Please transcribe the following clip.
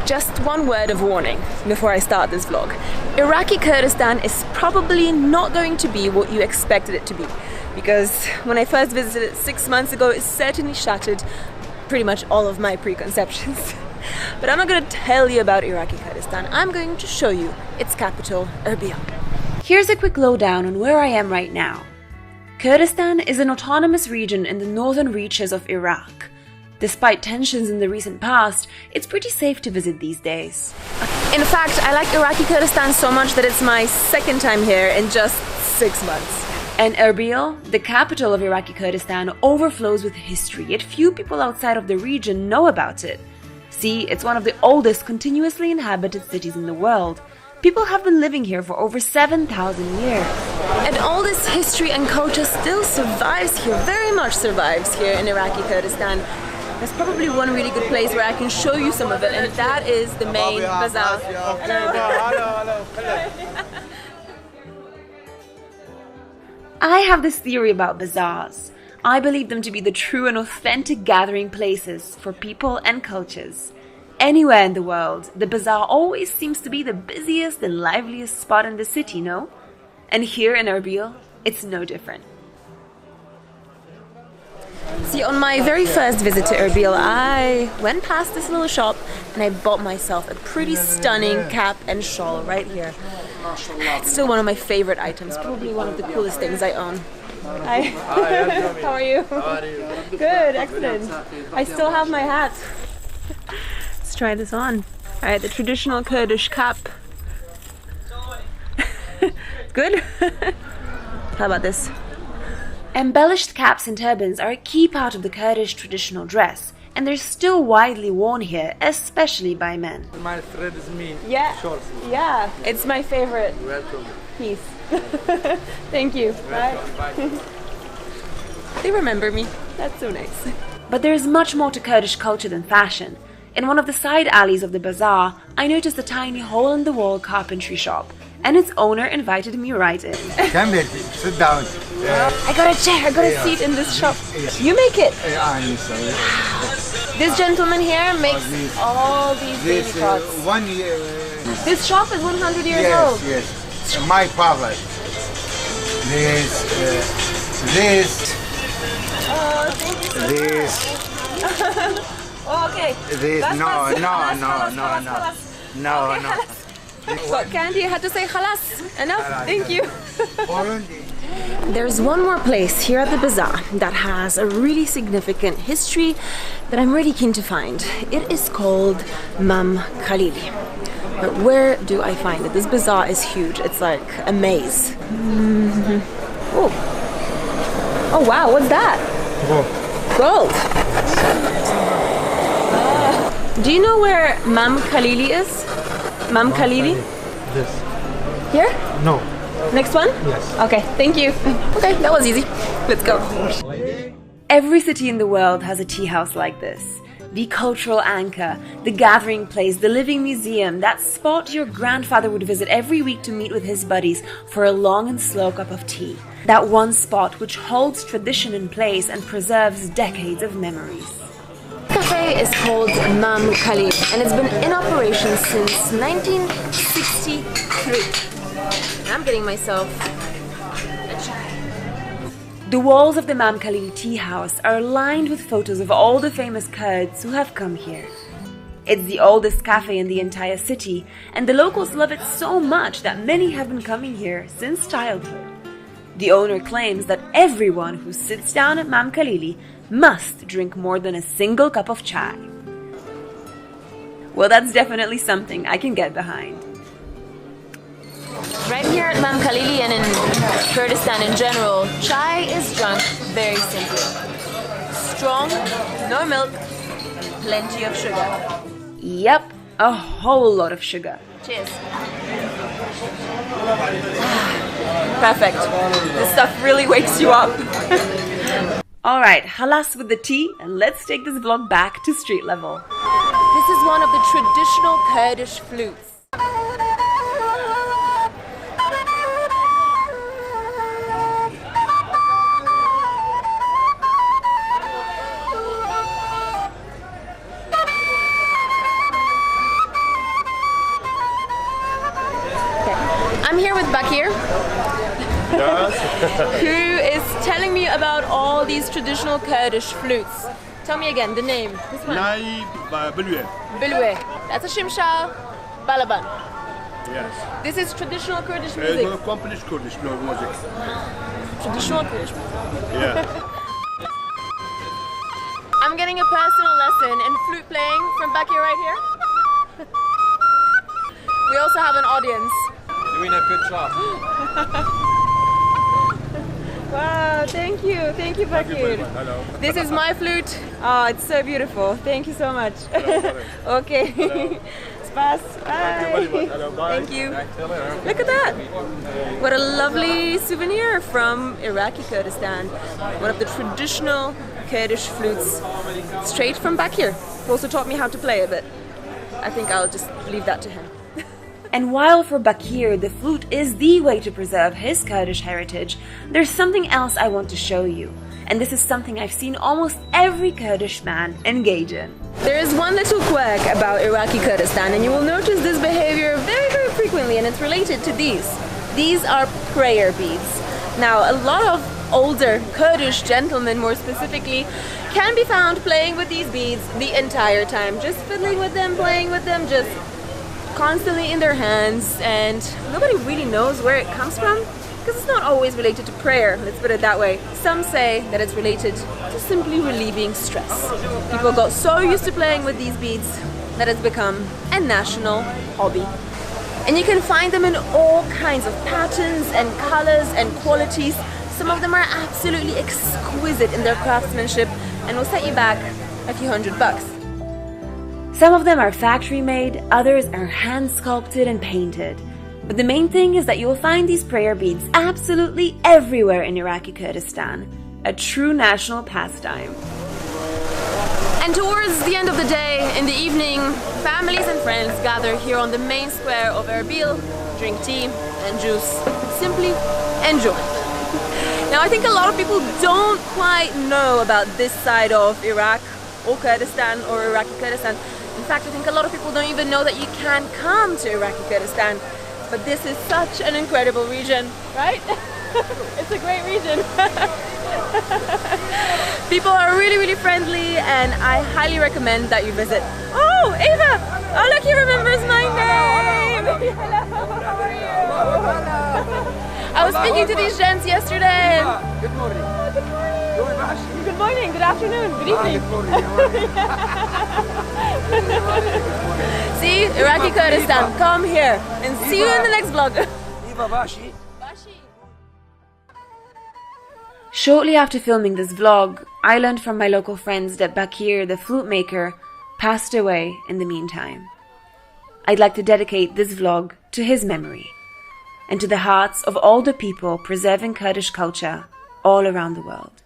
Just one word of warning before I start this vlog. Iraqi Kurdistan is probably not going to be what you expected it to be, because when I first visited it 6 months ago, it certainly shattered pretty much all of my preconceptions. But I'm not going to tell you about Iraqi Kurdistan. I'm going to show you its capital, Erbil. Here's a quick lowdown on where I am right now. Kurdistan is an autonomous region in the northern reaches of Iraq. Despite tensions in the recent past, it's pretty safe to visit these days. In fact, I like Iraqi Kurdistan so much that it's my second time here in just 6 months. And Erbil, the capital of Iraqi Kurdistan, overflows with history, yet few people outside of the region know about it. See, it's one of the oldest continuously inhabited cities in the world. People have been living here for over 7,000 years. And all this history and culture still survives here, very much survives here in Iraqi Kurdistan. There's probably one really good place where I can show you some of it, and that is the main bazaar. I have this theory about bazaars. I believe them to be the true and authentic gathering places for people and cultures. Anywhere in the world, the bazaar always seems to be the busiest and liveliest spot in the city, no? And here in Erbil, it's no different. See, on my very first visit to Erbil, I went past this little shop and I bought myself a pretty stunning cap and shawl right here. It's still one of my favorite items, probably one of the coolest things I own. Hi. How are you? Good, excellent. I still have my hat. Let's try this on. Alright, the traditional Kurdish cap. Good? How about this? Embellished caps and turbans are a key part of the Kurdish traditional dress, and they're still widely worn here, especially by men. My thread is me. Yeah, it's my favorite piece. Thank you. Bye. They remember me. That's so nice. But there's much more to Kurdish culture than fashion. In one of the side alleys of the bazaar, I noticed a tiny hole-in-the-wall carpentry shop, and its owner invited me right in. Come here, sit down. I got a chair, I got a seat in this shop. You make it? This gentleman here makes all these baby pots. 1 year. This shop is 100 years old. Yes. My father. This. Oh, thank you so much. Oh, okay. This. No. What candy? I had to say khalas. Enough. Thank you. There's one more place here at the bazaar that has a really significant history that I'm really keen to find. It is called Mam Khalili. But where do I find it? This bazaar is huge. It's like a maze. Oh wow, what's that? Gold. Do you know where Mam Khalili is? Mam Khalili? This. Here? No. Next one? Yes. Okay, thank you. Okay, that was easy. Let's go. Every city in the world has a tea house like this. The cultural anchor, the gathering place, the living museum, that spot your grandfather would visit every week to meet with his buddies for a long and slow cup of tea. That one spot which holds tradition in place and preserves decades of memories. The cafe is called Mam Khalili, and it's been in operation since 1963. I'm getting myself a chai. The walls of the Mam Khalili tea house are lined with photos of all the famous Kurds who have come here. It's the oldest cafe in the entire city, and the locals love it so much that many have been coming here since childhood. The owner claims that everyone who sits down at Mam Khalili must drink more than a single cup of chai. Well, that's definitely something I can get behind. Right here at Mam Khalili and in Kurdistan in general, chai is drunk very simply. Strong, no milk, plenty of sugar. Yep, a whole lot of sugar. Cheers. Perfect. This stuff really wakes you up. Alright, halas with the tea, and let's take this vlog back to street level. This is one of the traditional Kurdish flutes. Bakir, Yes. who is telling me about all these traditional Kurdish flutes. Tell me again the name. This one. Nai Bilwe. Bilwe. That's a shimshal, balaban. Yes. This is traditional Kurdish music. It's complete Kurdish music. Traditional Kurdish music. Yeah. I'm getting a personal lesson in flute playing from Bakir right here. We also have an audience. Doing a good job. Wow, thank you Bakir. Hello. This is my flute. Oh, it's so beautiful. Thank you so much. Okay. Spas. Bye. Hello, bye. Thank you. Look at that. What a lovely souvenir from Iraqi Kurdistan. One of the traditional Kurdish flutes, straight from Bakir. He also taught me how to play it, but I think I'll just leave that to him. And while for Bakir the flute is the way to preserve his Kurdish heritage, there's something else I want to show you. And this is something I've seen almost every Kurdish man engage in. There is one little quirk about Iraqi Kurdistan, and you will notice this behavior very, very frequently, and it's related to these. These are prayer beads. Now, a lot of older Kurdish gentlemen, more specifically, can be found playing with these beads the entire time, just fiddling with them, playing with them, just constantly in their hands, and nobody really knows where it comes from because it's not always related to prayer, let's put it that way. Some say that it's related to simply relieving stress. People got so used to playing with these beads that it's become a national hobby. And you can find them in all kinds of patterns and colors and qualities. Some of them are absolutely exquisite in their craftsmanship and will set you back a few $100. Some of them are factory made, others are hand sculpted and painted. But the main thing is that you will find these prayer beads absolutely everywhere in Iraqi Kurdistan. A true national pastime. And towards the end of the day, in the evening, families and friends gather here on the main square of ERBIL, drink tea and juice, simply enjoy. Now I think a lot of people don't quite know about this side of Iraq or Kurdistan or Iraqi Kurdistan. In fact, I think a lot of people don't even know that you can come to Iraqi Kurdistan. But this is such an incredible region, right? It's a great region. People are really, really friendly, and I highly recommend that you visit. Oh, Ava! Oh, look, he remembers my name! Hello, how are you? I was speaking to these gents yesterday. Good morning. Oh, good morning. Good morning, good afternoon, good evening. See, Iraqi Kurdistan, come here and see you in the next vlog. Shortly after filming this vlog, I learned from my local friends that Bakir, the flute maker, passed away in the meantime. I'd like to dedicate this vlog to his memory and to the hearts of all the people preserving Kurdish culture all around the world.